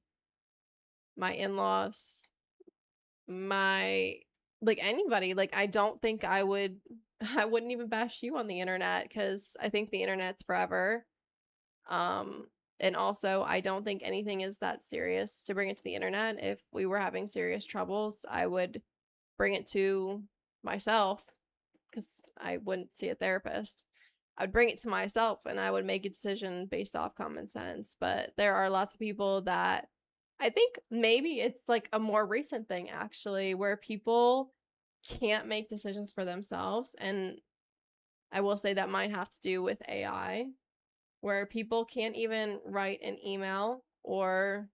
my in-laws, my like anybody. Like, I don't think I would I wouldn't even bash you on the internet cuz I think the internet's forever. Um and also I don't think anything is that serious to bring it to the internet. If we were having serious troubles, I would bring it to myself cuz I wouldn't see a therapist. I would bring it to myself and I would make a decision based off common sense. But there are lots of people that I think maybe it's like a more recent thing actually where people can't make decisions for themselves. And I will say that might have to do with AI, where people can't even write an email or,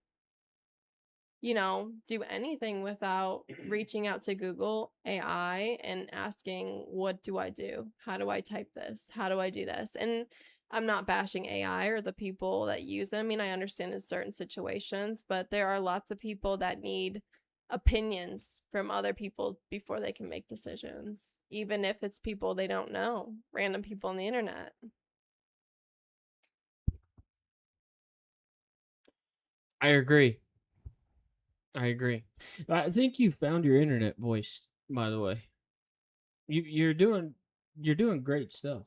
do anything without reaching out to Google AI and asking, what do I do? How do I type this? How do I do this? And I'm not bashing AI or the people that use it. I mean, I understand in certain situations, but there are lots of people that need opinions from other people before they can make decisions, even if it's people they don't know, random people on the internet. I agree. I think you found your internet voice, by the way. You're doing great stuff.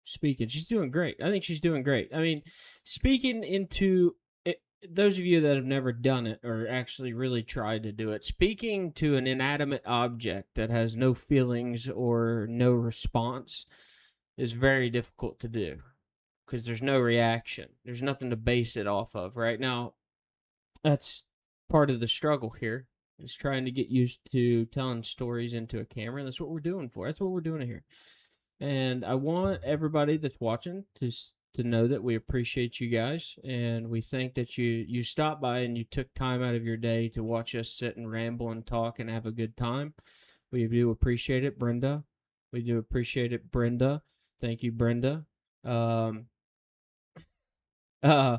Speaking, she's doing great. I think she's doing great. I mean, speaking into it, those of you that have never done it or actually really tried to do it, speaking to an inanimate object that has no feelings or no response is very difficult to do because there's no reaction. There's nothing to base it off of. Right now, that's part of the struggle here. Is trying to get used to telling stories into a camera. That's what we're doing for. That's what we're doing here. And I want everybody that's watching to know that we appreciate you guys, and we think that you stopped by and you took time out of your day to watch us sit and ramble and talk and have a good time. We do appreciate it, Brenda. We do appreciate it, Brenda. Thank you, Brenda. Um, uh,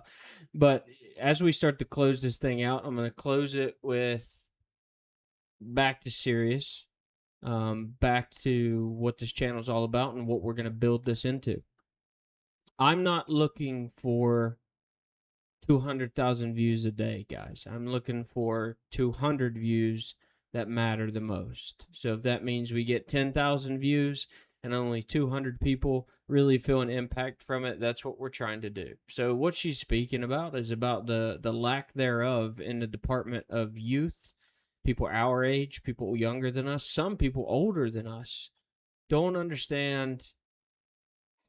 but as we start to close this thing out, I'm going to close it with back to serious, back to what this channel is all about and what we're going to build this into. I'm not looking for 200,000 views a day, guys. I'm looking for 200 views that matter the most. So if that means we get 10,000 views and only 200 people really feel an impact from it, that's what we're trying to do. So what she's speaking about is about the lack thereof in the Department of Youth. People our age, people younger than us, some people older than us don't understand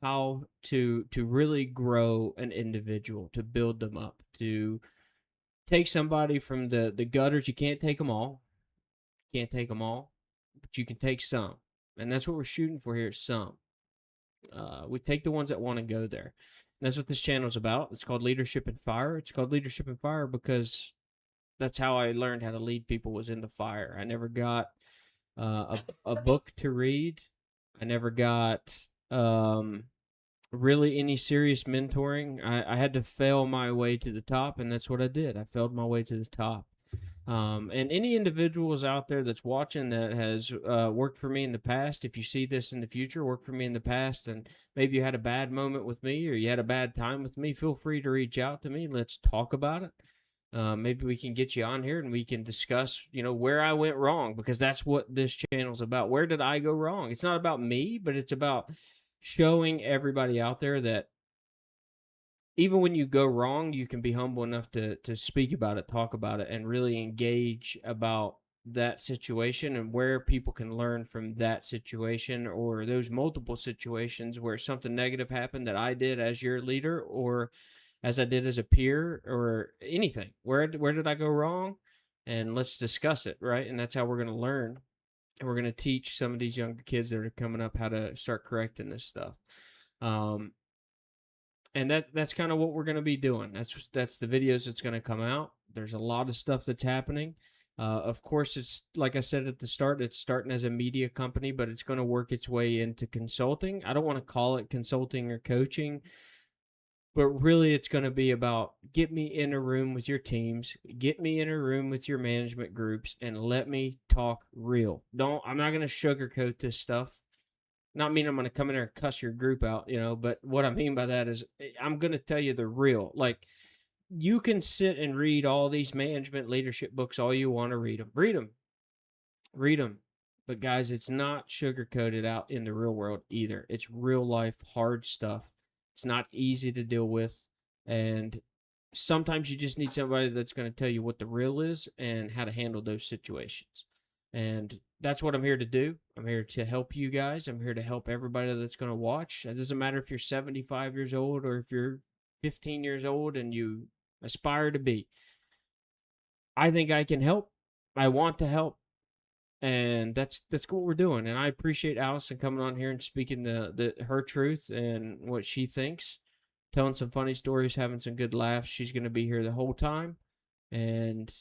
how to really grow an individual, to build them up, to take somebody from the gutters. You can't take them all. Can't take them all, but you can take some. And that's what we're shooting for here, some. We take the ones that want to go there. And that's what this channel is about. It's called Leadership and Fire. It's called Leadership and Fire because that's how I learned how to lead people, was in the fire. I never got a book to read. I never got really any serious mentoring. I had to fail my way to the top, and that's what I did. I failed my way to the top. And any individuals out there that's watching that has worked for me in the past, if you see this in the future, worked for me in the past, and maybe you had a bad moment with me or you had a bad time with me, feel free to reach out to me. Let's talk about it. Maybe we can get you on here and we can discuss, where I went wrong, because that's what this channel's about. Where did I go wrong? It's not about me, but it's about showing everybody out there that even when you go wrong, you can be humble enough to speak about it, talk about it, and really engage about that situation and where people can learn from that situation or those multiple situations where something negative happened that I did as your leader or as I did as a peer or anything. Where did I go wrong? And let's discuss it, right? And that's how we're going to learn. And we're going to teach some of these younger kids that are coming up how to start correcting this stuff. And that's kind of what we're going to be doing. That's the videos that's going to come out. There's a lot of stuff that's happening. Of course, it's like I said at the start, it's starting as a media company, but it's going to work its way into consulting. I don't want to call it consulting or coaching, but really it's going to be about get me in a room with your teams, get me in a room with your management groups, and let me talk real. I'm not going to sugarcoat this stuff. Not mean I'm going to come in there and cuss your group out, but what I mean by that is I'm going to tell you the real. Like, you can sit and read all these management leadership books all you want to read them. Read them. But guys, it's not sugar-coated out in the real world either. It's real life, hard stuff. It's not easy to deal with. And sometimes you just need somebody that's going to tell you what the real is and how to handle those situations. And that's what I'm here to do. I'm here to help you guys. I'm here to help everybody that's going to watch. It doesn't matter if you're 75 years old or if you're 15 years old and you aspire to be. I think I can help. I want to help. And that's what we're doing. And I appreciate Allison coming on here and speaking her truth and what she thinks, telling some funny stories, having some good laughs. She's going to be here the whole time. And,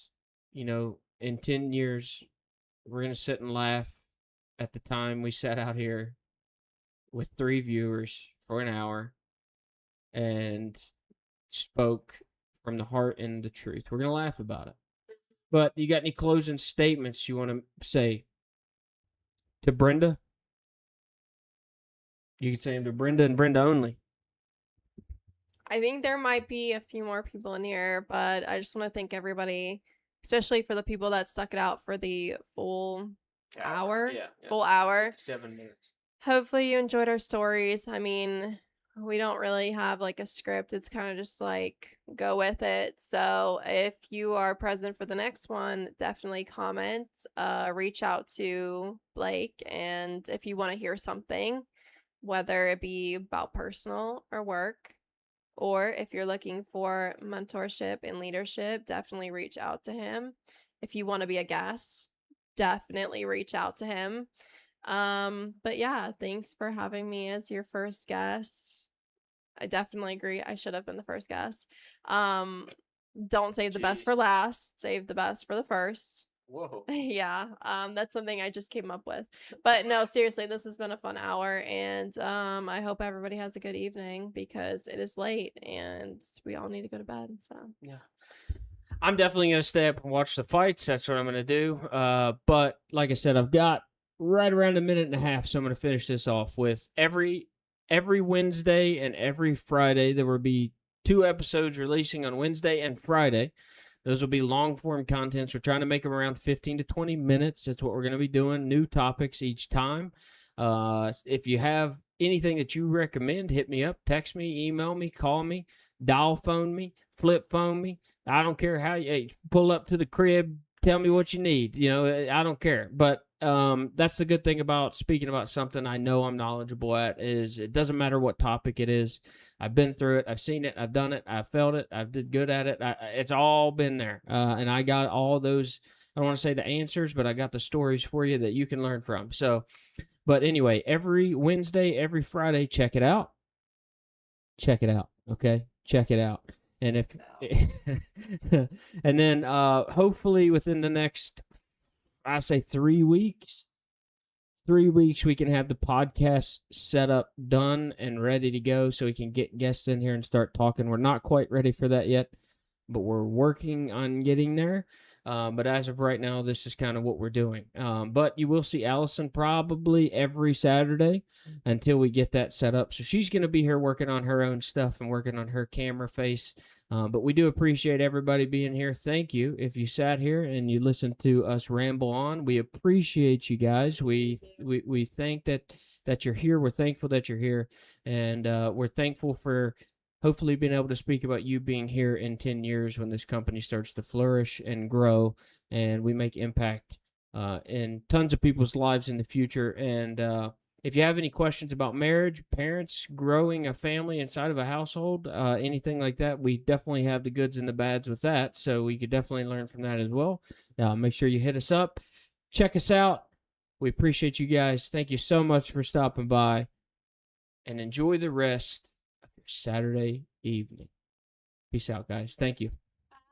in 10 years, we're going to sit and laugh at the time we sat out here with 3 viewers for an hour and spoke from the heart and the truth. We're going to laugh about it. But you got any closing statements you want to say to Brenda? You can say them to Brenda and Brenda only. I think there might be a few more people in here, but I just want to thank everybody, especially for the people that stuck it out for the full hour. Yeah. Full hour. 7 minutes. Hopefully you enjoyed our stories. I mean, we don't really have like a script. It's kind of just like go with it. So if you are present for the next one, definitely comment, reach out to Blake. And if you want to hear something, whether it be about personal or work, or if you're looking for mentorship and leadership, definitely reach out to him. If you want to be a guest, definitely reach out to him. But yeah, thanks for having me as your first guest. I definitely agree. I should have been the first guest. Don't save the best for last. Save the best for the first. Whoa. Yeah. That's something I just came up with. But no, seriously, this has been a fun hour, and I hope everybody has a good evening because it is late and we all need to go to bed. So yeah. I'm definitely going to stay up and watch the fights. That's what I'm going to do. But like I said, I've got right around a minute and a half, so I'm going to finish this off with every Wednesday and every Friday. There will be 2 episodes releasing on Wednesday and Friday. Those will be long-form contents. We're trying to make them around 15 to 20 minutes. That's what we're going to be doing. New topics each time. If you have anything that you recommend, hit me up, text me, email me, call me, dial phone me, flip phone me. I don't care how you pull up to the crib, tell me what you need. I don't care. But that's the good thing about speaking about something I know I'm knowledgeable at is it doesn't matter what topic it is. I've been through it. I've seen it. I've done it. I've felt it. I've did good at it. It's all been there. And I got all those, I don't want to say the answers, but I got the stories for you that you can learn from. So, but anyway, every Wednesday, every Friday, check it out. Check it out. Okay? Check it out. And if, and then hopefully within the next, I say 3 weeks, we can have the podcast set up, done, and ready to go so we can get guests in here and start talking. We're not quite ready for that yet, but we're working on getting there. But as of right now, this is kind of what we're doing. But you will see Allison probably every Saturday until we get that set up. So she's going to be here working on her own stuff and working on her camera face. But we do appreciate everybody being here. Thank you. If you sat here and you listened to us ramble on, we appreciate you guys. We think that you're here. We're thankful that you're here, and we're thankful for hopefully being able to speak about you being here in 10 years when this company starts to flourish and grow, and we make impact in tons of people's lives in the future. And if you have any questions about marriage, parents, growing a family inside of a household, anything like that, we definitely have the goods and the bads with that. So we could definitely learn from that as well. Make sure you hit us up. Check us out. We appreciate you guys. Thank you so much for stopping by, and enjoy the rest of your Saturday evening. Peace out, guys. Thank you.